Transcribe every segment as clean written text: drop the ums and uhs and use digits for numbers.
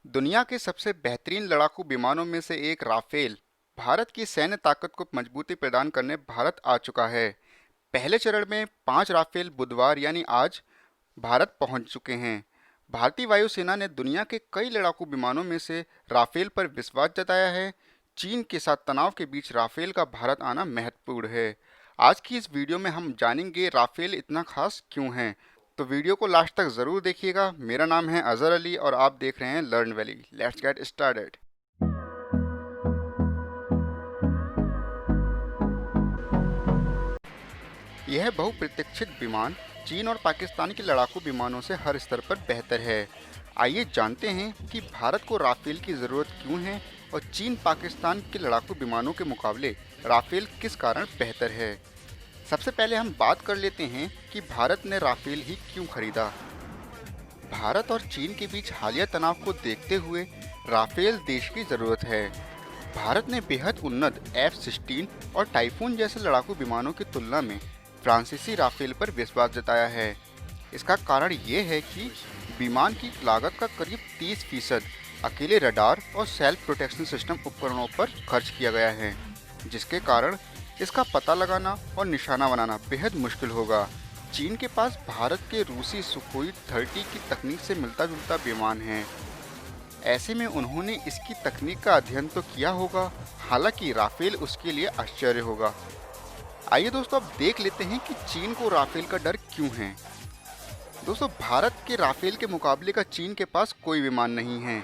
दुनिया के सबसे बेहतरीन लड़ाकू विमानों में से एक राफेल भारत की सैन्य ताकत को मजबूती प्रदान करने भारत आ चुका है। पहले चरण में 5 राफेल बुधवार यानी आज भारत पहुंच चुके हैं। भारतीय वायुसेना ने दुनिया के कई लड़ाकू विमानों में से राफेल पर विश्वास जताया है। चीन के साथ तनाव के बीच राफेल का भारत आना महत्वपूर्ण है। आज की इस वीडियो में हम जानेंगे राफेल इतना खास क्यों है। तो वीडियो को लास्ट तक ज़रूर देखिएगा। मेरा नाम है अजहर अली और आप देख रहे हैं learn valley. Let's get started. यह बहुप्रतीक्षित विमान चीन और पाकिस्तान के लड़ाकू विमानों से हर स्तर पर बेहतर है। आइए जानते हैं कि भारत को राफेल की ज़रूरत क्यों है और चीन पाकिस्तान के लड़ाकू विमानों के मुकाबले राफेल किस कारण बेहतर है। सबसे पहले हम बात कर लेते हैं कि भारत ने राफेल ही क्यों खरीदा। भारत और चीन के बीच हालिया तनाव को देखते हुए राफेल देश की ज़रूरत है। भारत ने बेहद उन्नत F-16 और टाइफून जैसे लड़ाकू विमानों की तुलना में फ्रांसीसी राफेल पर विश्वास जताया है। इसका कारण ये है कि विमान की लागत का करीब 30% अकेले रडार और सेल्फ प्रोटेक्शन सिस्टम उपकरणों पर खर्च किया गया है, जिसके कारण इसका पता लगाना और निशाना बनाना बेहद मुश्किल होगा। चीन के पास भारत के रूसी सुखोई 30 की तकनीक से मिलता जुलता विमान है। ऐसे में उन्होंने इसकी तकनीक का अध्ययन तो किया होगा, हालांकि राफेल उसके लिए आश्चर्य होगा। आइए दोस्तों, अब देख लेते हैं कि चीन को राफेल का डर क्यों है। दोस्तों, भारत के राफेल के मुकाबले का चीन के पास कोई विमान नहीं है।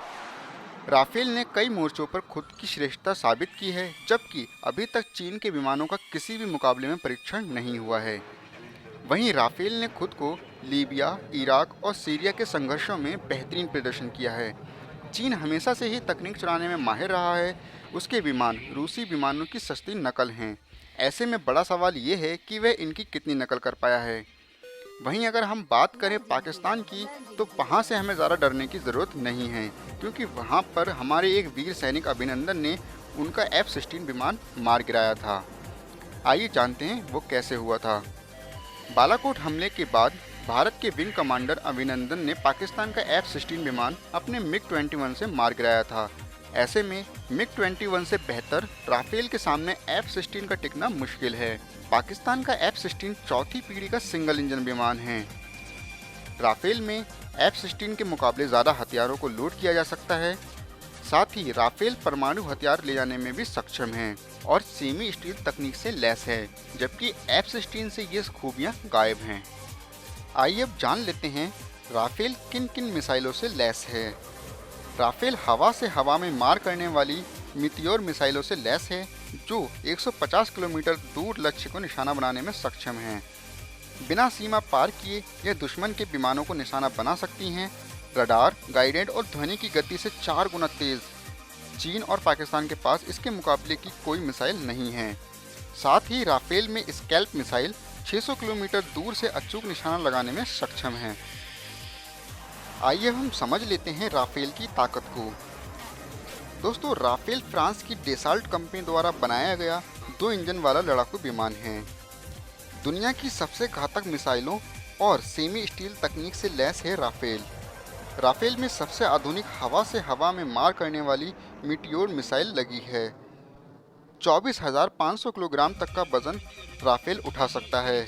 राफेल ने कई मोर्चों पर खुद की श्रेष्ठता साबित की है, जबकि अभी तक चीन के विमानों का किसी भी मुकाबले में परीक्षण नहीं हुआ है। वहीं राफेल ने खुद को लीबिया, इराक और सीरिया के संघर्षों में बेहतरीन प्रदर्शन किया है। चीन हमेशा से ही तकनीक चुराने में माहिर रहा है। उसके विमान रूसी विमानों की सस्ती नकल हैं। ऐसे में बड़ा सवाल ये है कि वह इनकी कितनी नकल कर पाया है। वहीं अगर हम बात करें पाकिस्तान की, तो वहाँ से हमें ज़्यादा डरने की ज़रूरत नहीं है, क्योंकि वहाँ पर हमारे एक वीर सैनिक अभिनंदन ने उनका F-16 विमान मार गिराया था। आइए जानते हैं वो कैसे हुआ था। बालाकोट हमले के बाद भारत के विंग कमांडर अभिनंदन ने पाकिस्तान का F-16 विमान अपने MiG-21 से मार गिराया था। ऐसे में MiG-21 से बेहतर राफेल के सामने F-16 का टिकना मुश्किल है। पाकिस्तान का F-16 चौथी पीढ़ी का सिंगल इंजन विमान है। राफेल में F-16 के मुकाबले ज़्यादा हथियारों को लोड किया जा सकता है। साथ ही राफेल परमाणु हथियार ले जाने में भी सक्षम है और सेमी स्टील तकनीक से लैस है, जबकि F-16 से ये खूबियाँ गायब हैं। आइए अब जान लेते हैं राफेल किन किन मिसाइलों से लैस है। राफेल हवा से हवा में मार करने वाली मितियोर मिसाइलों से लैस है, जो 150 किलोमीटर दूर लक्ष्य को निशाना बनाने में सक्षम हैं। बिना सीमा पार किए यह दुश्मन के विमानों को निशाना बना सकती हैं। रडार, गाइडेड और ध्वनि की गति से 4 गुना तेज चीन और पाकिस्तान के पास इसके मुकाबले की कोई मिसाइल नहीं है। साथ ही राफेल में स्कैल्प मिसाइल 600 किलोमीटर दूर से अचूक निशाना लगाने में सक्षम है। आइए हम समझ लेते हैं राफेल की ताकत को। दोस्तों, राफेल फ्रांस की डेसाल्ट कंपनी द्वारा बनाया गया 2 इंजन वाला लड़ाकू विमान है। दुनिया की सबसे घातक मिसाइलों और सेमी स्टील तकनीक से लैस है राफेल। राफेल में सबसे आधुनिक हवा से हवा में मार करने वाली मीटियोर मिसाइल लगी है। 24,500 किलोग्राम तक का वजन राफेल उठा सकता है।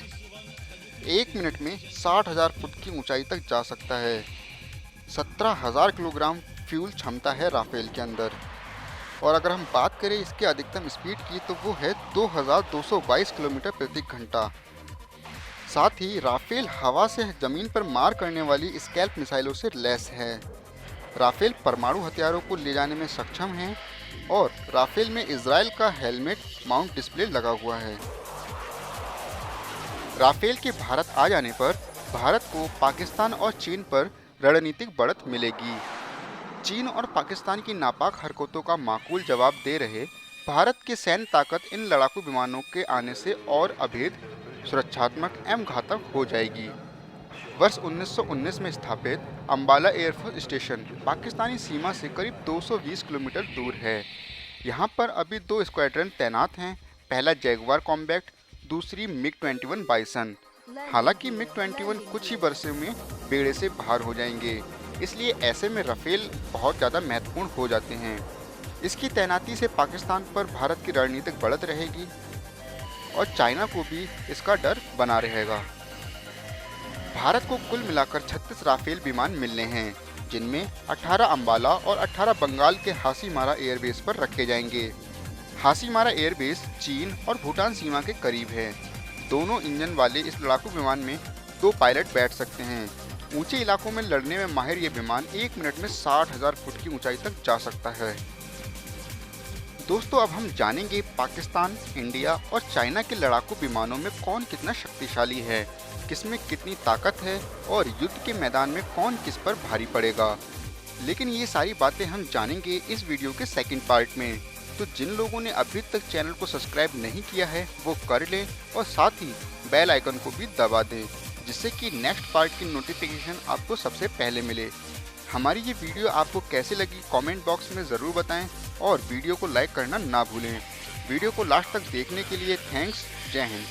1 मिनट में 60,000 फुट की ऊंचाई तक जा सकता है। 17,000 किलोग्राम फ्यूल क्षमता है राफेल के अंदर। और अगर हम बात करें इसके अधिकतम स्पीड की, तो वो है 2,222 किलोमीटर प्रति घंटा। साथ ही राफेल हवा से ज़मीन पर मार करने वाली स्कैल्प मिसाइलों से लैस है। राफेल परमाणु हथियारों को ले जाने में सक्षम है और राफेल में इजराइल का हेलमेट माउंट डिस्प्ले लगा हुआ है। राफेल के भारत आ जाने पर भारत को पाकिस्तान और चीन पर रणनीतिक बढ़त मिलेगी। चीन और पाकिस्तान की नापाक हरकतों का माकूल जवाब दे रहे भारत की सैन्य ताकत इन लड़ाकू विमानों के आने से और अभेद, सुरक्षात्मक एवं घातक हो जाएगी। वर्ष 1919 में स्थापित अंबाला एयरफोर्स स्टेशन पाकिस्तानी सीमा से करीब 220 किलोमीटर दूर है। यहाँ पर अभी 2 स्क्वाड्रन तैनात हैं। पहला जैगुआर कॉम्बैट, दूसरी MiG-21 बाइसन। हालांकि MiG-21 कुछ ही वर्षों में बेड़े से बाहर हो जाएंगे। इसलिए ऐसे में राफेल बहुत ज़्यादा महत्वपूर्ण हो जाते हैं। इसकी तैनाती से पाकिस्तान पर भारत की रणनीतिक बढ़त रहेगी और चाइना को भी इसका डर बना रहेगा। भारत को कुल मिलाकर 36 राफेल विमान मिलने हैं, जिनमें 18 अंबाला और 18 बंगाल के हासीमारा एयरबेस पर रखे जाएंगे। हासीमारा एयरबेस चीन और भूटान सीमा के करीब है। दोनों इंजन वाले इस लड़ाकू विमान में 2 पायलट बैठ सकते हैं। ऊंचे इलाकों में लड़ने में माहिर ये विमान 1 मिनट में 60,000 फुट की ऊंचाई तक जा सकता है। दोस्तों, अब हम जानेंगे पाकिस्तान, इंडिया और चाइना के लड़ाकू विमानों में कौन कितना शक्तिशाली है, किसमें कितनी ताकत है और युद्ध के मैदान में कौन किस पर भारी पड़ेगा। लेकिन ये सारी बातें हम जानेंगे इस वीडियो के सेकंड पार्ट में। तो जिन लोगों ने अभी तक चैनल को सब्सक्राइब नहीं किया है वो कर लें और साथ ही बेल आइकन को भी दबा दें, जिससे कि नेक्स्ट पार्ट की नोटिफिकेशन आपको सबसे पहले मिले। हमारी ये वीडियो आपको कैसे लगी कमेंट बॉक्स में ज़रूर बताएं और वीडियो को लाइक करना ना भूलें। वीडियो को लास्ट तक देखने के लिए थैंक्स। जय हिंद।